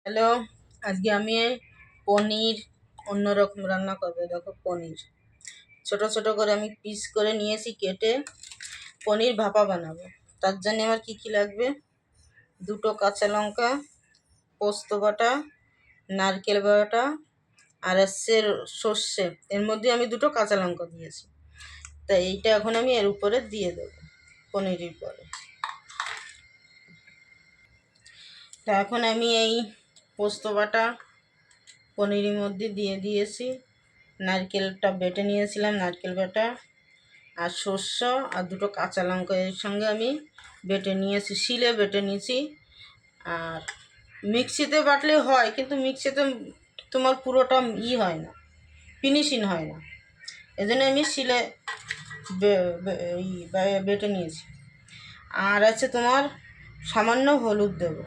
Hello, আজকে আমি পনির অন্যরকম রান্না করবো। দেখো, পনির ছোট ছোট করে আমি পিস করে নিয়েছি কেটে পনির ভাপা বানাবো। তার জন্য আমার কি কি লাগবে: দুটো কাঁচা লঙ্কা, পোস্ত বাটা, নারকেল বাটা, আর হচ্ছে সর্ষে। এর মধ্যে আমি দুটো কাঁচা লঙ্কা দিয়েছি। তাই এইটা এখন আমি এর উপরে দিয়ে দেবো, পনিরের পরে। তা এখন আমি এই পোস্ত বাটা পনিরের মধ্যে দিয়ে দিয়েছি, নারকেলটা বেটে নিয়েছিলাম, নারকেল বাটা আর সর্ষে আর দুটো কাঁচা লঙ্কা এর সঙ্গে আমি বেটে নিয়েছি, শিলে বেটে নিয়েছি। আর মিক্সিতে বাটলে হয়, কিন্তু মিক্সিতে তোমার পুরোটা হয় না, ফিনিশিং হয় না। এজন্য আমি শিলে বেটে নিয়েছি। আর আছে তোমার সামান্য হলুদ দেবো,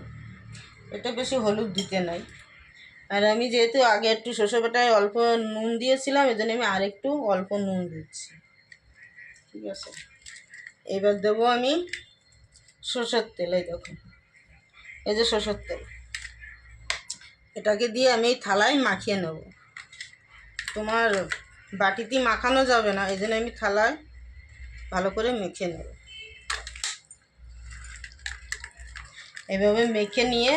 এটা বেশি হলুদ দিতে নাই। আর আমি যেহেতু আগে একটু সর্ষে বাটায় অল্প নুন দিয়েছিলাম, এই জন্য আমি আরেকটু অল্প নুন দিচ্ছি। ঠিক আছে, এবার দেবো আমি সর্ষের তেল। এই দেখো, এই যে সর্ষের তেল, এটাকে দিয়ে আমি থালায় মাখিয়ে নেব। তোমার বাটিতে মাখানো যাবে না, এই জন্য আমি থালায় ভালো করে মেখে নেব। এভাবে মেখে নিয়ে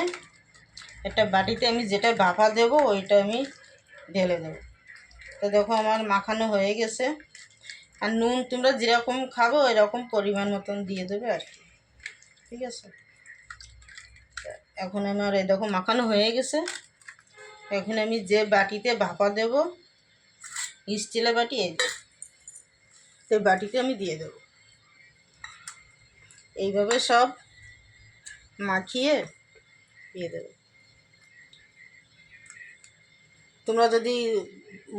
একটা বাটিতে আমি যেটা ভাপা দেবো ওইটা আমি ঢেলে দেবো। তো দেখো, আমার মাখানো হয়ে গেছে। আর নুন তোমরা যেরকম খাবো এরকম পরিমাণ মতন দিয়ে দেবে আর কি। ঠিক আছে, এখন আমার এই দেখো মাখানো হয়ে গেছে। এখন আমি যে বাটিতে ভাপা দেবো, স্টিলের বাটি, এই বাটিতে আমি দিয়ে দেবো। এইভাবে সব মাখিয়ে দিয়ে দেবো। তোমরা যদি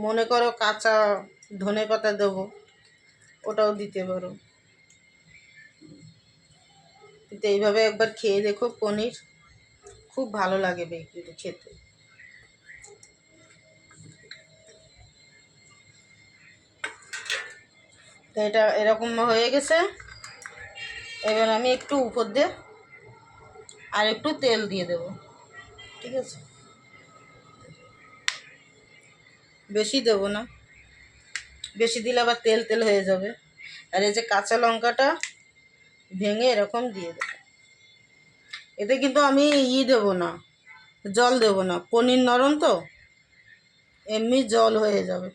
মনে করো কাঁচা ধনে পাতা দেবো, ওটাও দিতে পারো। কিন্তু এইভাবে একবার খেয়ে দেখো, পনির খুব ভালো লাগে কিন্তু খেতে। তো এটা এরকম হয়ে গেছে। এবার আমি একটু উপর দিয়ে আর একটু তেল দিয়ে দেবো। ঠিক আছে, বেশি দেবো না, বেশি দিলে আবার তেল তেল হয়ে যাবে। আর এই যে কাঁচা লঙ্কাটা ভেঙে এরকম দিয়ে দেবো। এতে কিন্তু আমি দেবো না, জল দেবো না, পনির নরম তো এমনি জল হয়ে যাবে।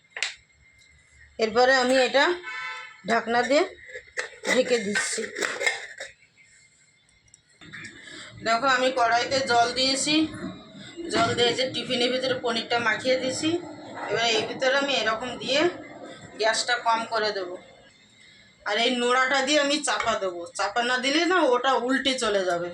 এরপরে আমি এটা ঢাকনা দিয়ে ঢেকে দিচ্ছি। দেখো, আমি কড়াইতে জল দিয়েছি, জল দিয়ে যে টিফিনের ভিতরে পনিরটা মাখিয়ে দিয়েছি। এবার এই ভিতরে আমি এরকম দিয়ে গ্যাসটা কম করে দেবো। আর এই নোড়াটা দিয়ে আমি চাপা দেবো, চাপা না দিলে না ওটা উল্টে চলে যাবে।